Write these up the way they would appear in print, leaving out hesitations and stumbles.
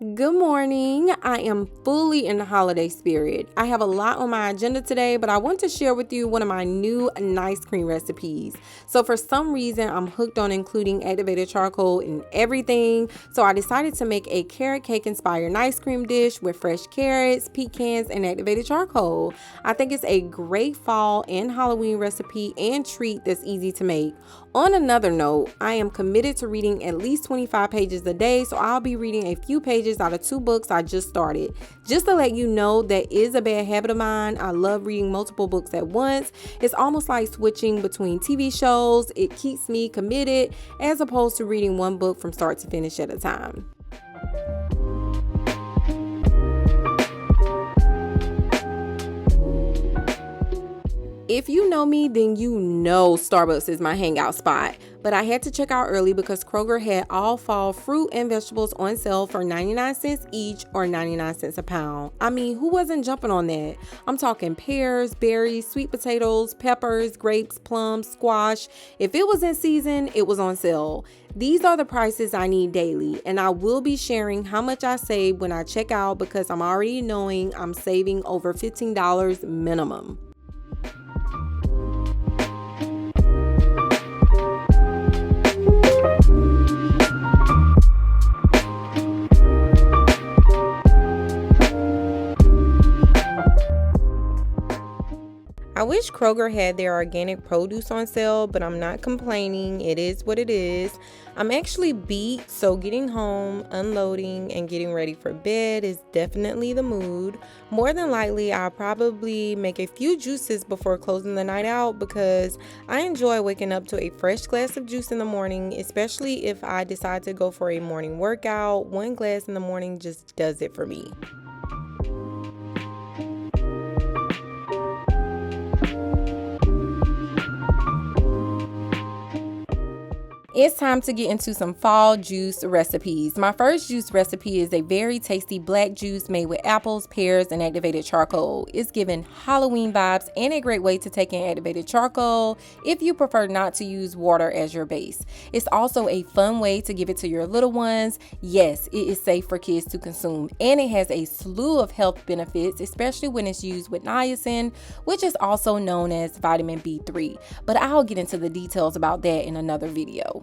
Good morning. I am fully in the holiday spirit. I have a lot on my agenda today, but I want to share with you one of my new ice cream recipes. So for some reason, I'm hooked on including activated charcoal in everything. So I decided to make a carrot cake inspired ice cream dish with fresh carrots, pecans, and activated charcoal. I think it's a great fall and Halloween recipe and treat that's easy to make. On another note, I am committed to reading at least 25 pages a day, so I'll be reading a few pages out of 2 books I just started. Just to let you know, that is a bad habit of mine. I love reading multiple books at once. It's almost like switching between TV shows. It keeps me committed as opposed to reading one book from start to finish at a time. If you know me, then you know Starbucks is my hangout spot. But I had to check out early because Kroger had all fall fruit and vegetables on sale for 99 cents each or 99 cents a pound. I mean, who wasn't jumping on that? I'm talking pears, berries, sweet potatoes, peppers, grapes, plums, squash. If it was in season, it was on sale. These are the prices I need daily, and I will be sharing how much I save when I check out because I'm already knowing I'm saving over $15 minimum. I wish Kroger had their organic produce on sale, but I'm not complaining. It is what it is. I'm actually beat, so getting home, unloading, and getting ready for bed is definitely the mood. More than likely, I'll probably make a few juices before closing the night out because I enjoy waking up to a fresh glass of juice in the morning, especially if I decide to go for a morning workout. One glass in the morning just does it for me. It's time to get into some fall juice recipes. My first juice recipe is a very tasty black juice made with apples, pears, and activated charcoal. It's giving Halloween vibes and a great way to take in activated charcoal if you prefer not to use water as your base. It's also a fun way to give it to your little ones. Yes, it is safe for kids to consume, and it has a slew of health benefits, especially when it's used with niacin, which is also known as vitamin B3. But I'll get into the details about that in another video.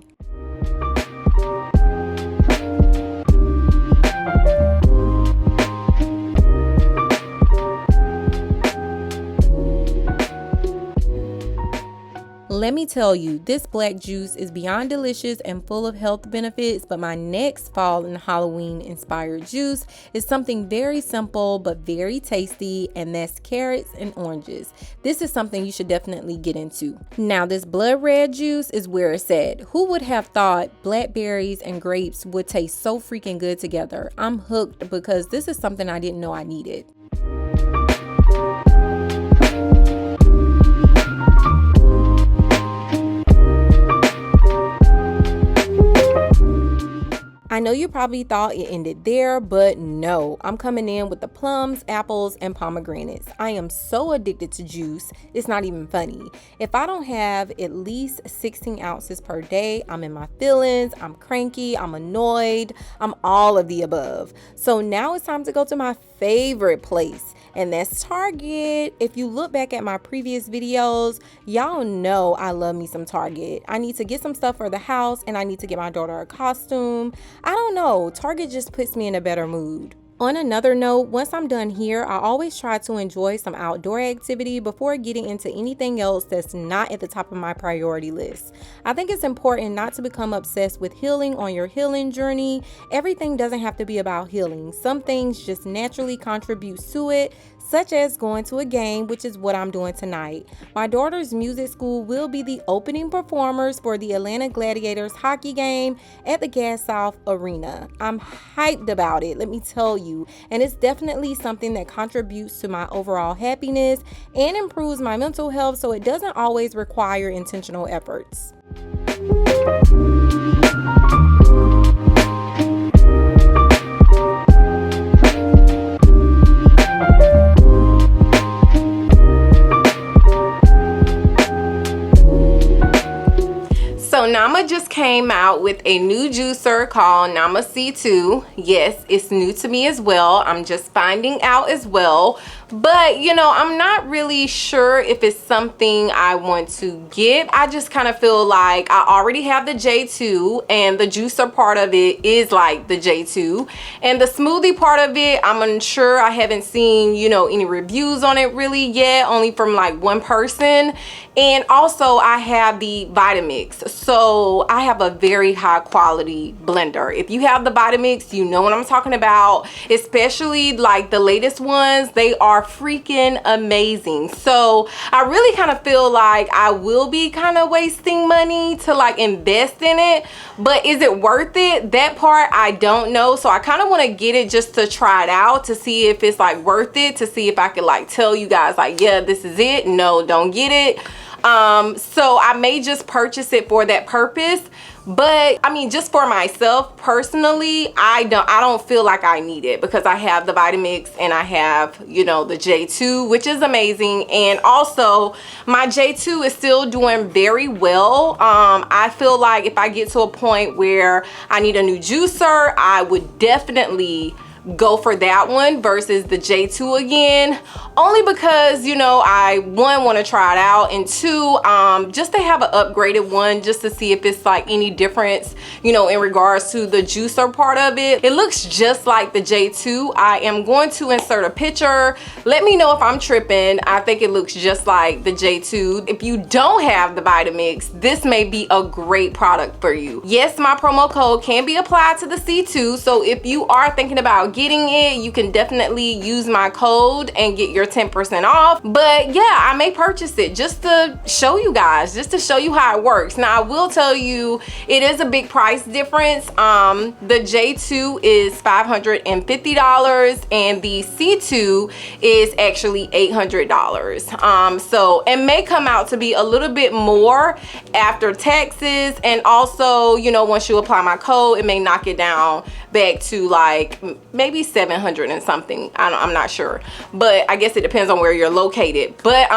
Let me tell you, this black juice is beyond delicious and full of health benefits, but my next fall and Halloween inspired juice is something very simple but very tasty, and that's carrots and oranges. This is something you should definitely get into. Now, this blood red juice is where it's at. Who would have thought blackberries and grapes would taste so freaking good together? I'm hooked because this is something I didn't know I needed. I know you probably thought it ended there, but no. I'm coming in with the plums, apples, and pomegranates. I am so addicted to juice, it's not even funny. If I don't have at least 16 ounces per day, I'm in my feelings, I'm cranky, I'm annoyed, I'm all of the above. So now it's time to go to my favorite place, and that's Target. If you look back at my previous videos, y'all know I love me some Target. I need to get some stuff for the house, and I need to get my daughter a costume. I don't know, Target just puts me in a better mood. On another note, once I'm done here, I always try to enjoy some outdoor activity before getting into anything else that's not at the top of my priority list. I think it's important not to become obsessed with healing on your healing journey. Everything doesn't have to be about healing. Some things just naturally contribute to it, such as going to a game, which is what I'm doing tonight. My daughter's music school will be the opening performers for the Atlanta Gladiators hockey game at the Gas South Arena. I'm hyped about it, let me tell you, and it's definitely something that contributes to my overall happiness and improves my mental health, so it doesn't always require intentional efforts. So now I'm gonna just came out with a new juicer called Nama C2. Yes, it's new to me as well. I'm just finding out as well. But you know, I'm not really sure if it's something I want to get. I just kind of feel like I already have the J2, and the juicer part of it is like the J2, and the smoothie part of it, I'm unsure. I haven't seen, you know, any reviews on it really yet, only from like one person. And also I have the Vitamix, so I have a very high quality blender. If you have the Vitamix, you know what I'm talking about, especially like the latest ones. They are freaking amazing. So I really kind of feel like I will be kind of wasting money to like invest in it, but is it worth it? That part I don't know. So I kind of want to get it just to try it out, to see if it's like worth it, to see if I could like tell you guys like, yeah, this is it, no, don't get it. So I may just purchase it for that purpose. But I mean, just for myself personally, I don't feel like I need it, because I have the Vitamix and I have, you know, the J2, which is amazing. And also my J2 is still doing very well. I feel like if I get to a point where I need a new juicer, I would definitely go for that one versus the J2 again, only because, you know, I want to try it out, and two, just to have an upgraded one, just to see if it's like any difference, you know, in regards to the juicer part of it. It looks just like the J2. I am going to insert a picture. Let me know if I'm tripping. I think it looks just like the J2. If you don't have the Vitamix, this may be a great product for you. Yes, my promo code can be applied to the C2, so if you are thinking about getting it, you can definitely use my code and get your 10% off. But yeah, I may purchase it just to show you guys, just to show you how it works. Now I will tell you, it is a big price difference. The J2 is $550 and the C2 is actually $800. So it may come out to be a little bit more after taxes, and also, you know, once you apply my code, it may knock it down back to like maybe 700 and something. I'm not sure, but I guess it depends on where you're located. But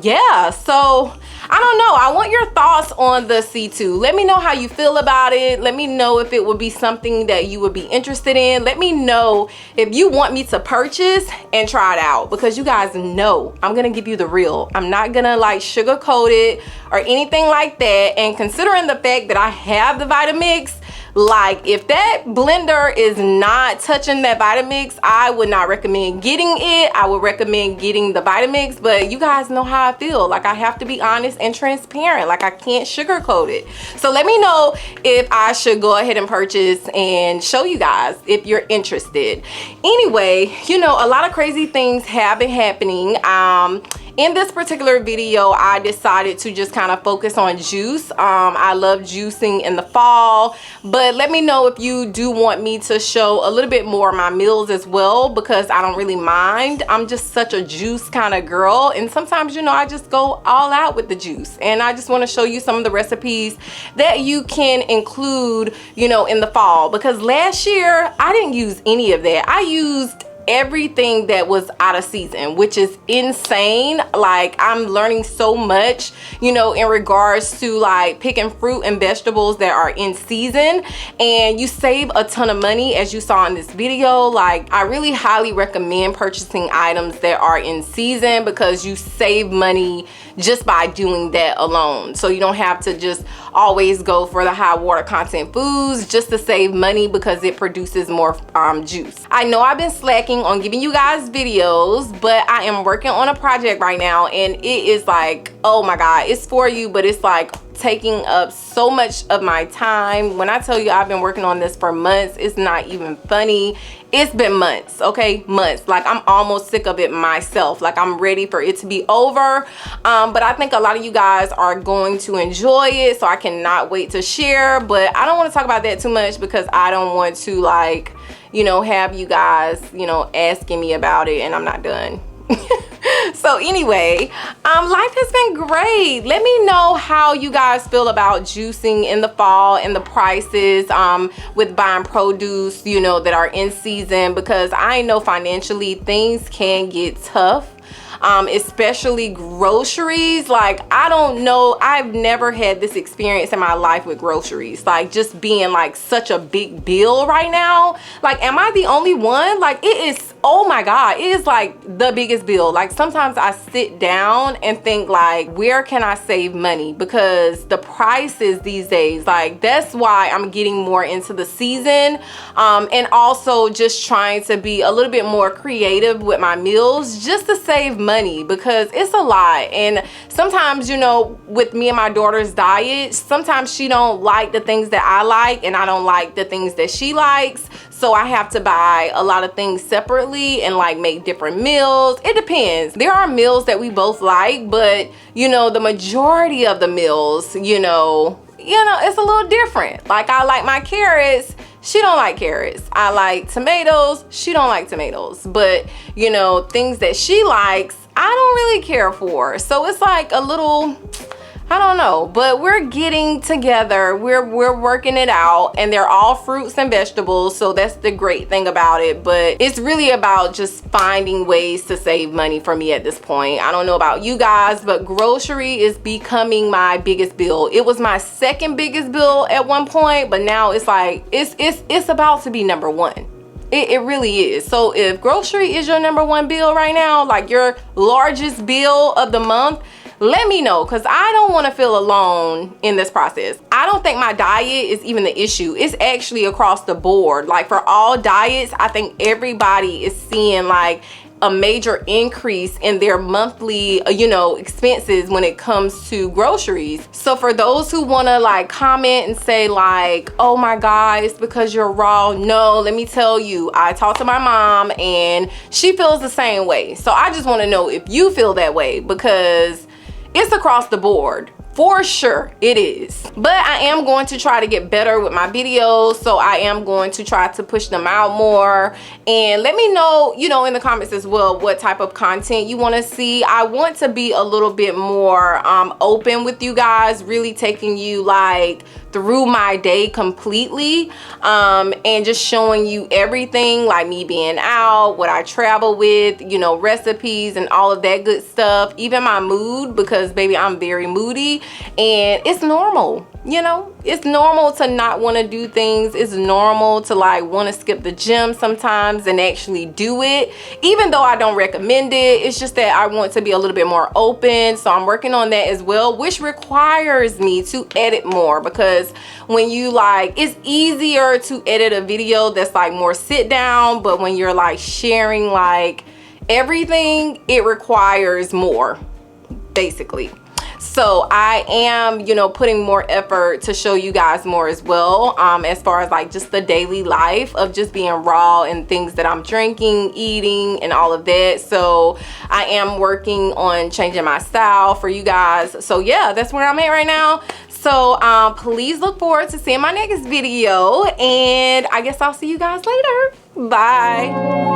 yeah, so I don't know. I want your thoughts on the C2. Let me know how you feel about it. Let me know if it would be something that you would be interested in. Let me know if you want me to purchase and try it out, because you guys know I'm gonna give you the real. I'm not gonna like sugarcoat it or anything like that. And considering the fact that I have the Vitamix, like if that blender is not touching that Vitamix, I would not recommend getting it. I would recommend getting the Vitamix, but you guys know how I feel. Like I have to be honest and transparent. Like I can't sugarcoat it. So let me know if I should go ahead and purchase and show you guys if you're interested. Anyway, you know, a lot of crazy things have been happening. In this particular video, I decided to just kind of focus on juice. I love juicing in the fall, but let me know if you do want me to show a little bit more of my meals as well, because I don't really mind. I'm just such a juice kind of girl, and sometimes, you know, I just go all out with the juice, and I just want to show you some of the recipes that you can include, you know, in the fall, because last year I didn't use any of that. I used everything that was out of season, which is insane. Like I'm learning so much, you know, in regards to like picking fruit and vegetables that are in season, and you save a ton of money, as you saw in this video. Like I really highly recommend purchasing items that are in season, because you save money just by doing that alone. So you don't have to just always go for the high water content foods just to save money, because it produces more juice. I know I've been slacking on giving you guys videos, but I am working on a project right now, and it is like, oh my god, it's for you, but it's like taking up so much of my time. When I tell you I've been working on this for months, it's not even funny. It's been months, okay? Months. Like I'm almost sick of it myself. Like I'm ready for it to be over. But I think a lot of you guys are going to enjoy it, so I cannot wait to share. But I don't want to talk about that too much, because I don't want to, like, you know, have you guys, you know, asking me about it and I'm not done. So anyway, life has been great. Let me know how you guys feel about juicing in the fall and the prices with buying produce, you know, that are in season, because I know financially things can get tough. especially groceries. Like, I don't know, I've never had this experience in my life with groceries, like just being like such a big bill right now. Like, am I the only one? Like, it is, oh my God, it is like the biggest bill. Like, sometimes I sit down and think like, where can I save money? Because the prices these days, like, that's why I'm getting more into the season, and also just trying to be a little bit more creative with my meals just to save money, because it's a lot. And sometimes, you know, with me and my daughter's diet, sometimes she don't like the things that I like and I don't like the things that she likes, so I have to buy a lot of things separately and like make different meals. It depends. There are meals that we both like, but you know, the majority of the meals, you know, it's a little different. Like, I like my carrots, she don't like carrots. I like tomatoes, she don't like tomatoes. But you know, things that she likes, I don't really care for. So it's like a little, I don't know, but we're getting together, we're working it out, and they're all fruits and vegetables, so that's the great thing about it. But it's really about just finding ways to save money for me at this point. I don't know about you guys, but grocery is becoming my biggest bill. It was my second biggest bill at one point, but now it's like, it's about to be number one. It really is. So if grocery is your number one bill right now, like your largest bill of the month, let me know, because I don't want to feel alone in this process. I don't think my diet is even the issue. It's actually across the board. Like, for all diets, I think everybody is seeing like a major increase in their monthly, you know, expenses when it comes to groceries. So for those who want to like comment and say like, oh my God, it's because you're raw. No, let me tell you, I talked to my mom and she feels the same way. So I just want to know if you feel that way, because it's across the board. For sure it is. But I am going to try to get better with my videos, so I am going to try to push them out more. And let me know, you know, in the comments as well, what type of content you want to see. I want to be a little bit more open with you guys, really taking you like through my day completely, and just showing you everything, like me being out, what I travel with, you know, recipes and all of that good stuff, even my mood, because baby, I'm very moody, and it's normal. You know, it's normal to not want to do things. It's normal to like want to skip the gym sometimes and actually do it, even though I don't recommend it. It's just that I want to be a little bit more open, so I'm working on that as well, which requires me to edit more, because when you like, it's easier to edit a video that's like more sit down, but when you're like sharing like everything, it requires more, basically. So I am, you know, putting more effort to show you guys more as well, as far as like just the daily life of just being raw and things that I'm drinking, eating, and all of that. So I am working on changing my style for you guys. So yeah, that's where I'm at right now. So please look forward to seeing my next video, and I guess I'll see you guys later. Bye.